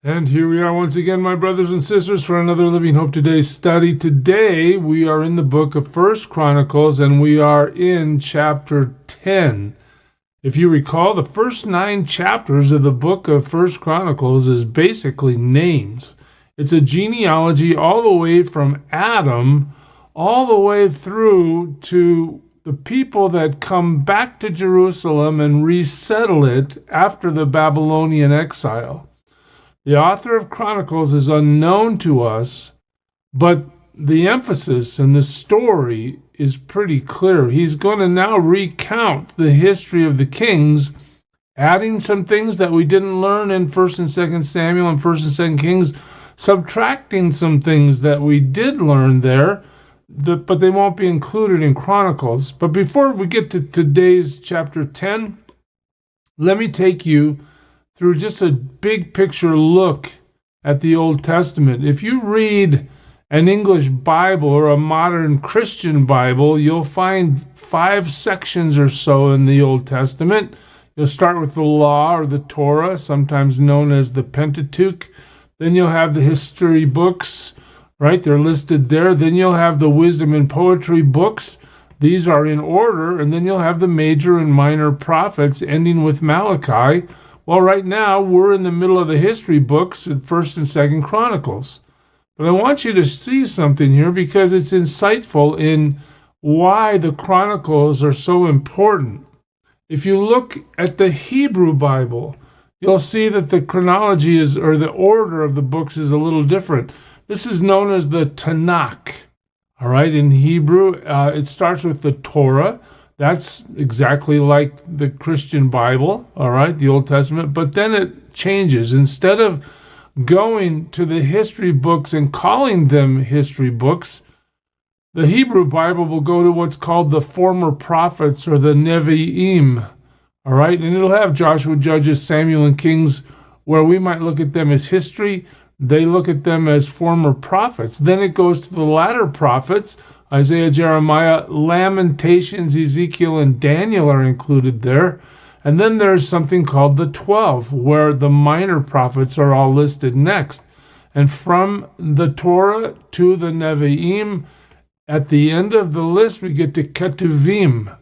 And here we are once again, my brothers and sisters, for another Living Hope Today study. Today we are in the book of 1 Chronicles, and we are in chapter 10. If you recall, the first 9 chapters of the book of 1 Chronicles is basically names. It's a genealogy all the way from Adam all the way through to the people that come back to Jerusalem and resettle it after the Babylonian exile. The author of Chronicles is unknown to us, but the emphasis and the story is pretty clear. He's going to now recount the history of the kings, adding some things that we didn't learn in 1st and 2nd Samuel and 1st and 2nd Kings, subtracting some things that we did learn there, but they won't be included in Chronicles. But before we get to today's chapter 10, let me take you through just a big picture look at the Old Testament. If you read an English Bible or a modern Christian Bible, you'll find 5 sections or so in the Old Testament. You'll start with the law or the Torah, sometimes known as the Pentateuch. Then you'll have the history books, right? They're listed there. Then you'll have the wisdom and poetry books. These are in order. And then you'll have the major and minor prophets, ending with Malachi. Well, right now, we're in the middle of the history books at 1st and 2nd Chronicles. But I want you to see something here because it's insightful in why the Chronicles are so important. If you look at the Hebrew Bible, you'll see that the chronology is, or the order of the books is a little different. This is known as the Tanakh. All right, in Hebrew, it starts with the Torah. That's exactly like the Christian Bible, all right, the Old Testament. But then it changes. Instead of going to the history books and calling them history books, the Hebrew Bible will go to what's called the former prophets or the Nevi'im, all right? And it'll have Joshua, Judges, Samuel, and Kings, where we might look at them as history. They look at them as former prophets. Then it goes to the latter prophets. Isaiah, Jeremiah, Lamentations, Ezekiel, and Daniel are included there. And then there's something called the 12, where the minor prophets are all listed next. And from the Torah to the Nevi'im, at the end of the list, we get to Ketuvim.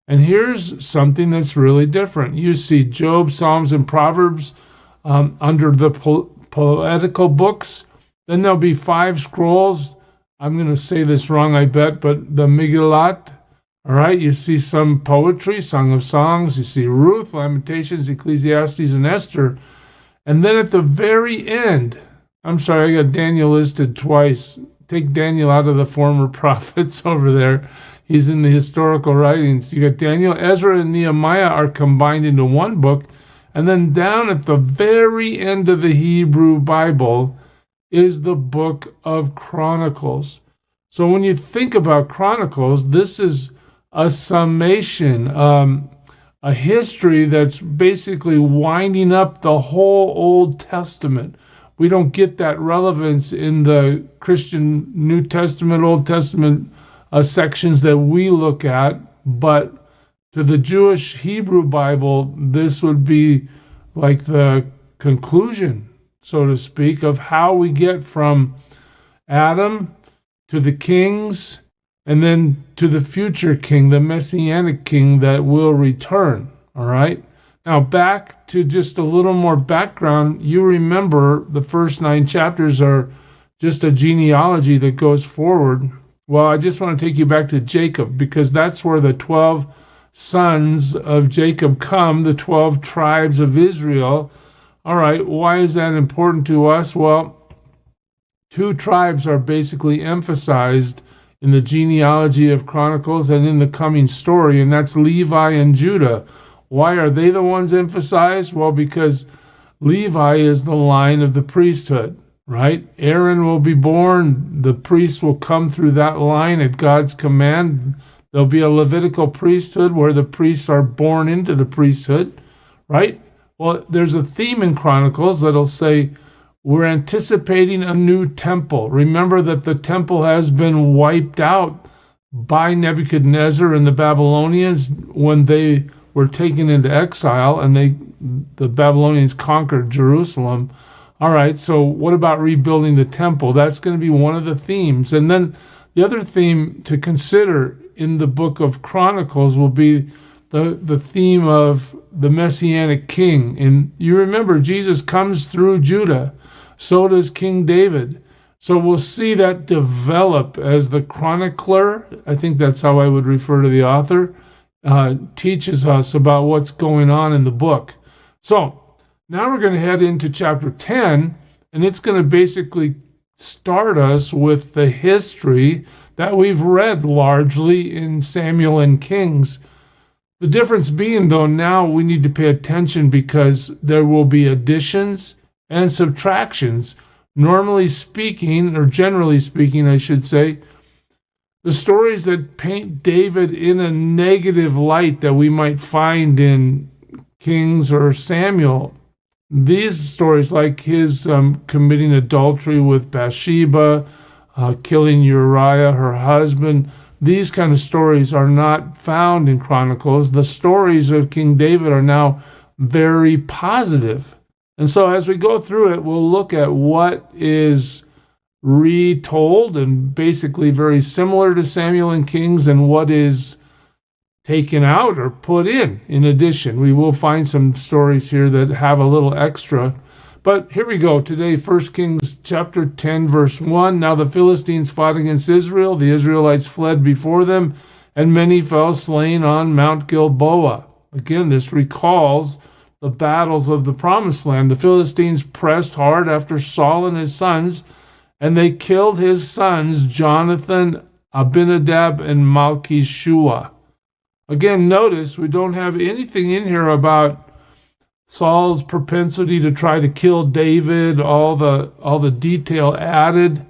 And here's something that's really different. You see Job, Psalms, and Proverbs under the poetical books. Then there'll be 5 scrolls. I'm going to say this wrong, I bet, but the Megillat, all right, you see some poetry, Song of Songs, you see Ruth, Lamentations, Ecclesiastes, and Esther. And then at the very end, I'm sorry, I got Daniel listed twice. Take Daniel out of the former prophets over there. He's in the historical writings. You got Daniel, Ezra, and Nehemiah are combined into one book. And then down at the very end of the Hebrew Bible is the book of Chronicles. So when you think about Chronicles, this is a summation, a history that's basically winding up the whole Old Testament. We don't get that relevance in the Christian New Testament, Old Testament sections that we look at, but to the Jewish Hebrew Bible, this would be like the conclusion, so to speak, of how we get from Adam to the kings and then to the future king, the messianic king that will return, all right? Now, back to just a little more background. You remember the first 9 chapters are just a genealogy that goes forward. Well, I just want to take you back to Jacob because that's where the 12 sons of Jacob come, the 12 tribes of Israel. All right, why is that important to us? Well, 2 tribes are basically emphasized in the genealogy of Chronicles and in the coming story, and that's Levi and Judah. Why are they the ones emphasized? Well, because Levi is the line of the priesthood, right? Aaron will be born. The priests will come through that line at God's command. There'll be a Levitical priesthood where the priests are born into the priesthood, right? Well, there's a theme in Chronicles that'll say, we're anticipating a new temple. Remember that the temple has been wiped out by Nebuchadnezzar and the Babylonians when they were taken into exile and the Babylonians conquered Jerusalem. All right, so what about rebuilding the temple? That's going to be one of the themes. And then the other theme to consider in the book of Chronicles will be the theme of the Messianic king. And you remember, Jesus comes through Judah. So does King David. So we'll see that develop as the chronicler, I think that's how I would refer to the author, teaches us about what's going on in the book. So now we're going to head into chapter 10, and it's going to basically start us with the history that we've read largely in Samuel and Kings. The difference being, though, now we need to pay attention because there will be additions and subtractions. Normally speaking, or generally speaking, I should say, the stories that paint David in a negative light that we might find in Kings or Samuel, these stories like his committing adultery with Bathsheba, killing Uriah, her husband, these kind of stories are not found in Chronicles. The stories of King David are now very positive. And so as we go through it, we'll look at what is retold and basically very similar to Samuel and Kings and what is taken out or put in addition. We will find some stories here that have a little extra. But here we go. Today, 1 Kings chapter 10, verse 1. Now the Philistines fought against Israel. The Israelites fled before them, and many fell slain on Mount Gilboa. Again, this recalls the battles of the Promised Land. The Philistines pressed hard after Saul and his sons, and they killed his sons, Jonathan, Abinadab, and Malchishua. Again, notice we don't have anything in here about Saul's propensity to try to kill David, all the detail added.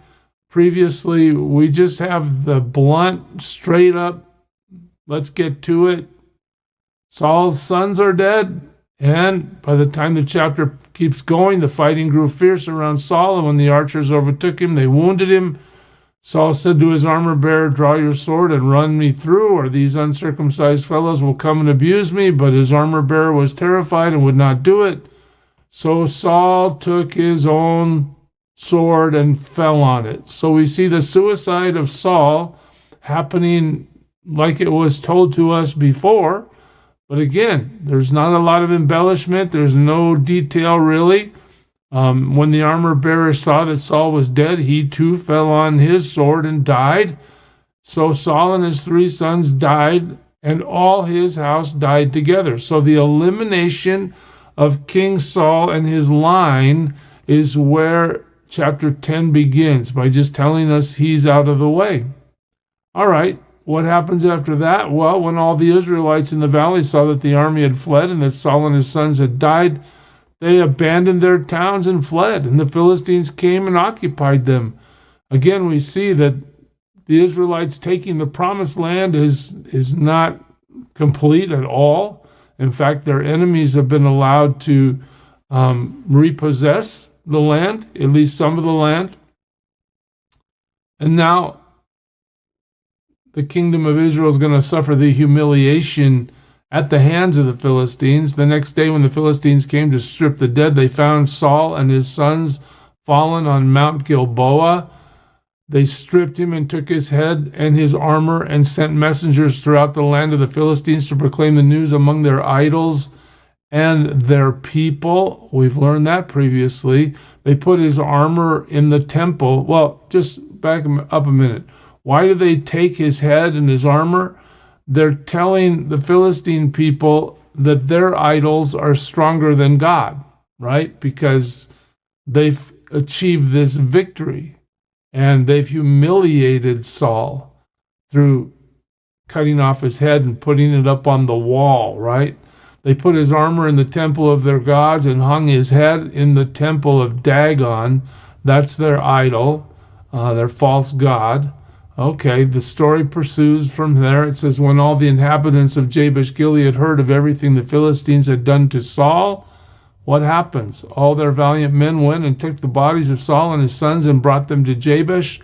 Previously, we just have the blunt, straight up, let's get to it. Saul's sons are dead, and by the time the chapter keeps going, the fighting grew fierce around Saul, and when the archers overtook him, they wounded him. Saul said to his armor bearer, "Draw your sword and run me through, or these uncircumcised fellows will come and abuse me." But his armor bearer was terrified and would not do it. So Saul took his own sword and fell on it. So we see the suicide of Saul happening like it was told to us before. But again, there's not a lot of embellishment. There's no detail really. When the armor bearer saw that Saul was dead, he too fell on his sword and died. So Saul and his 3 sons died, and all his house died together. So the elimination of King Saul and his line is where chapter 10 begins, by just telling us he's out of the way. All right, what happens after that? Well, when all the Israelites in the valley saw that the army had fled and that Saul and his sons had died, they abandoned their towns and fled, and the Philistines came and occupied them. Again, we see that the Israelites taking the promised land is not complete at all. In fact, their enemies have been allowed to repossess the land, at least some of the land. And now the kingdom of Israel is going to suffer the humiliation at the hands of the Philistines. The next day when the Philistines came to strip the dead, they found Saul and his sons fallen on Mount Gilboa. They stripped him and took his head and his armor and sent messengers throughout the land of the Philistines to proclaim the news among their idols and their people. We've learned that previously. They put his armor in the temple. Well, just back up a minute. Why do they take his head and his armor? They're telling the Philistine people that their idols are stronger than God, right? Because they've achieved this victory and they've humiliated Saul through cutting off his head and putting it up on the wall, right? They put his armor in the temple of their gods and hung his head in the temple of Dagon. That's their idol, their false god. Okay, the story pursues from there. It says, when all the inhabitants of Jabesh Gilead heard of everything the Philistines had done to Saul, what happens? All their valiant men went and took the bodies of Saul and his sons and brought them to Jabesh.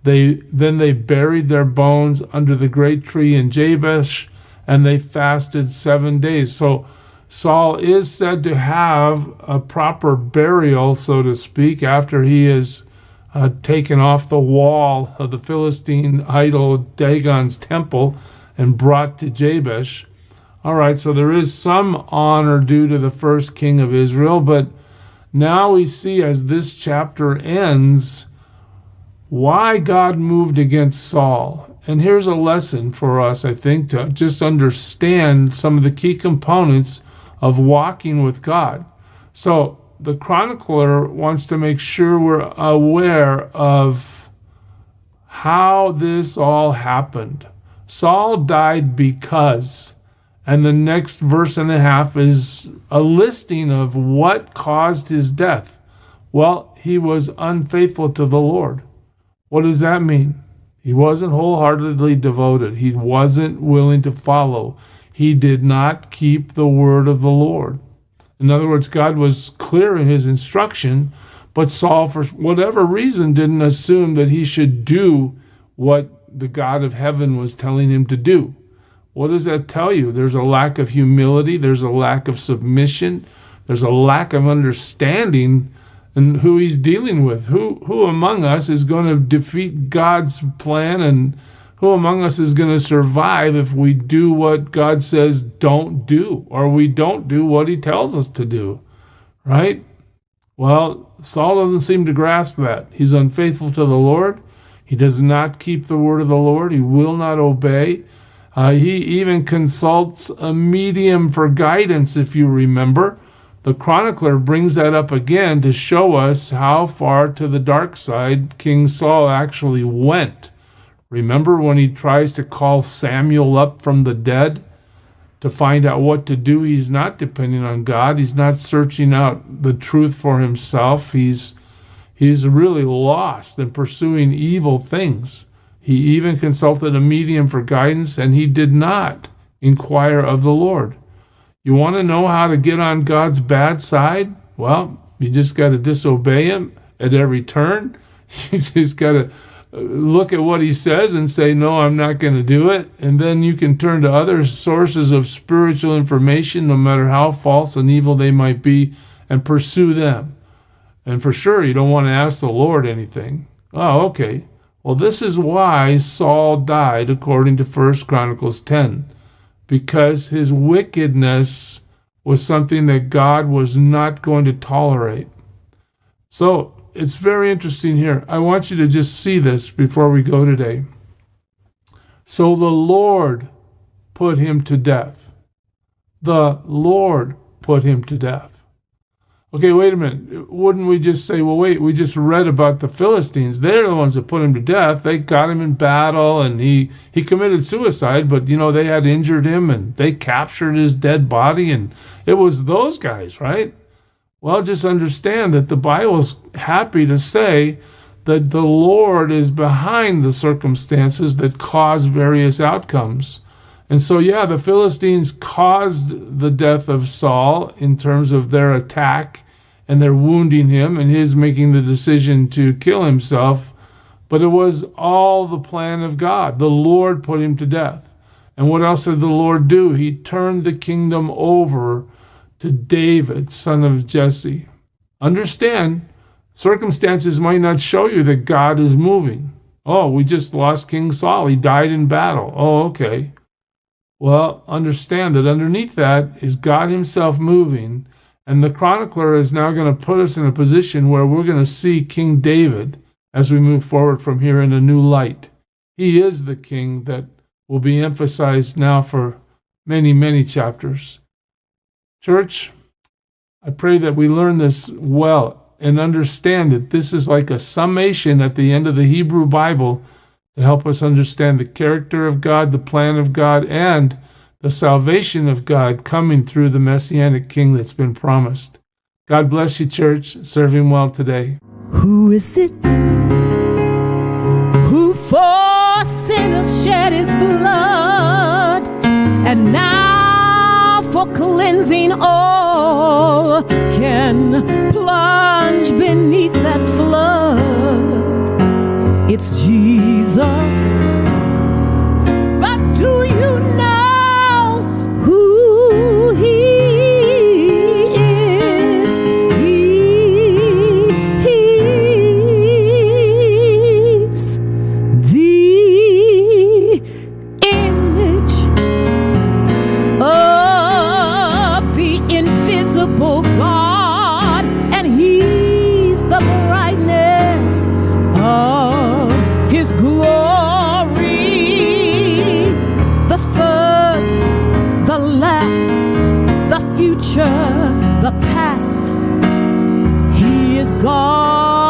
Then they buried their bones under the great tree in Jabesh, and they fasted 7 days. So Saul is said to have a proper burial, so to speak, after he is taken off the wall of the Philistine idol Dagon's temple and brought to Jabesh. All right, so there is some honor due to the first king of Israel, but now we see as this chapter ends why God moved against Saul. And here's a lesson for us, I think, to just understand some of the key components of walking with God. So the chronicler wants to make sure we're aware of how this all happened. Saul died because, and the next verse and a half is a listing of what caused his death. Well, he was unfaithful to the Lord. What does that mean? He wasn't wholeheartedly devoted. He wasn't willing to follow. He did not keep the word of the Lord. In other words, God was clear in his instruction, but Saul, for whatever reason, didn't assume that he should do what the God of heaven was telling him to do. What does that tell you? There's a lack of humility. There's a lack of submission. There's a lack of understanding in who he's dealing with. Who among us is going to defeat God's plan, and who among us is going to survive if we do what God says don't do, or we don't do what he tells us to do, right? Well, Saul doesn't seem to grasp that. He's unfaithful to the Lord. He does not keep the word of the Lord. He will not obey. He even consults a medium for guidance, if you remember. The chronicler brings that up again to show us how far to the dark side King Saul actually went. Remember when he tries to call Samuel up from the dead to find out what to do? He's not depending on God. He's not searching out the truth for himself. He's really lost and pursuing evil things. He even consulted a medium for guidance, and he did not inquire of the Lord. You want to know how to get on God's bad side? Well, you just got to disobey him at every turn. You just got to look at what he says and say, no, I'm not going to do it. And then you can turn to other sources of spiritual information, no matter how false and evil they might be, and pursue them. And for sure, you don't want to ask the Lord anything. Oh, okay. Well, this is why Saul died, according to 1 Chronicles 10. Because his wickedness was something that God was not going to tolerate. So it's very interesting here. I want you to just see this before we go today. So the Lord put him to death. The Lord put him to death. Okay, wait a minute. Wouldn't we just say, well, wait, we just read about the Philistines. They're the ones that put him to death. They got him in battle, and he committed suicide, but, they had injured him, and they captured his dead body, and it was those guys, right? Well, just understand that the Bible's happy to say that the Lord is behind the circumstances that cause various outcomes. And so, the Philistines caused the death of Saul in terms of their attack and their wounding him and his making the decision to kill himself. But it was all the plan of God. The Lord put him to death. And what else did the Lord do? He turned the kingdom over to David, son of Jesse. Understand, circumstances might not show you that God is moving. Oh, we just lost King Saul. He died in battle. Oh, okay. Well, understand that underneath that is God himself moving, and the chronicler is now going to put us in a position where we're going to see King David as we move forward from here in a new light. He is the king that will be emphasized now for many, many chapters. Church, I pray that we learn this well and understand that this is like a summation at the end of the Hebrew Bible to help us understand the character of God, the plan of God, and the salvation of God coming through the Messianic King that's been promised. God bless you, church. Serve him well today. Who is it who for sinners shed his blood, and now for cleansing all can plunge beneath that flood? It's Jesus. But do you know who he past, the future, the past. He is God.